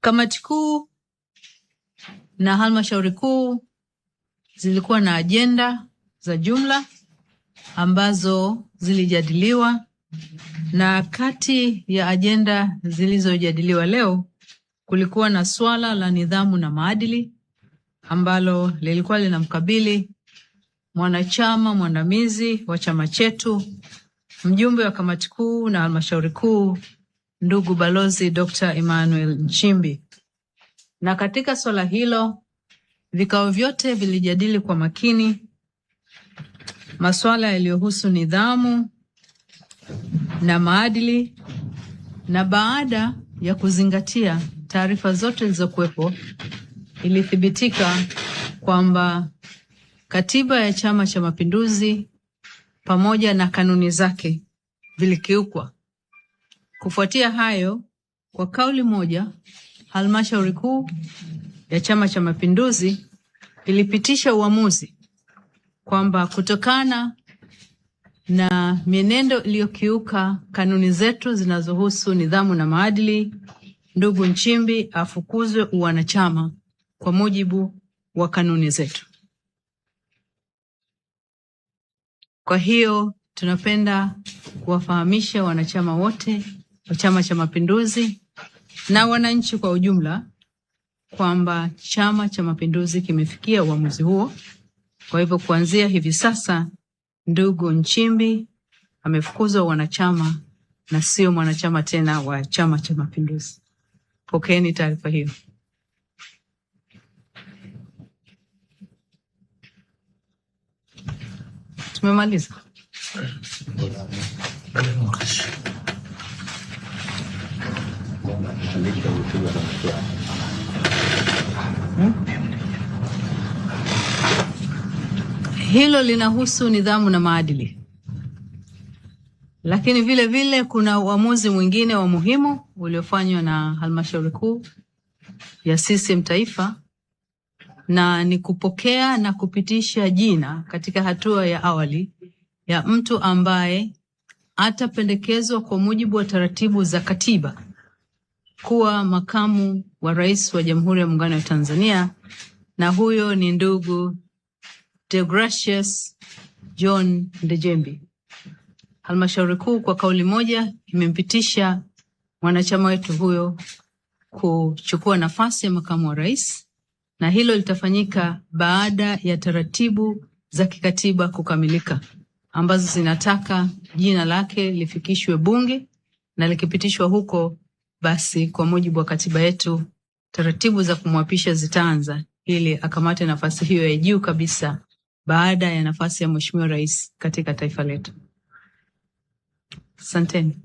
Kamati kuu na halmashauri kuu zilikuwa na ajenda za jumla ambazo zilijadiliwa, na kati ya ajenda zilizojadiliwa leo kulikuwa na swala la nidhamu na maadili ambalo lilikuwa linamkabili mwanachama mwandamizi wa chama chetu, mjumbe wa kamati kuu na halmashauri kuu, ndugu Balozi Dr. Emmanuel Nchimbi. Na katika swala hilo vikao vyote vilijadili kwa makini masuala yaliyohusu nidhamu na maadili, na baada ya kuzingatia taarifa zote zilizokuwepo, ilithibitika kwamba katiba ya Chama cha Mapinduzi pamoja na kanuni zake vilikiukwa. Kufuatia hayo, kwa kauli moja, halmashauri kuu ya Chama cha Mapinduzi ilipitisha uamuzi kwamba kutokana na mienendo iliyokiuka kanuni zetu zinazohusu nidhamu na maadili, ndugu Nchimbi afukuzwe uwanachama kwa mujibu wa kanuni zetu. Kwa hiyo tunapenda kuwafahamisha wanachama wote wa Chama cha Mapinduzi na wananchi kwa ujumla kwamba Chama cha Mapinduzi kimefikia uamuzi huo. Kwa hivyo kuanzia hivi sasa ndugu Nchimbi amefukuzwa wanachama na sio mwanachama tena wa Chama cha Mapinduzi. Pokeeni taarifa hiyo. Tumemaliza. Hilo linahusu nidhamu na maadili. Lakini vile vile kuna uamuzi mwingine wa muhimu uliofanywa na halmashauri kuu ya CCM Taifa, na ni kupokea na kupitisha jina katika hatua ya awali ya mtu ambaye atapendekezwa kwa mujibu wa taratibu za katiba kuwa makamu wa rais wa Jamhuri ya Muungano wa Tanzania, na huyo ni ndugu Deogratius John Ndejembi. Halmashauri kuu kwa kauli moja imempitisha mwanachama wetu huyo kuchukua nafasi ya makamu wa rais, na hilo litafanyika baada ya taratibu za kikatiba kukamilika ambazo zinataka jina lake lifikishwe Bunge, na likipitishwa huko basi kwa mujibu wa katiba yetu taratibu za kumwapisha zitaanza ili akamate nafasi hiyo ya juu kabisa baada ya nafasi ya Mheshimiwa Rais katika taifa letu. Asanteni.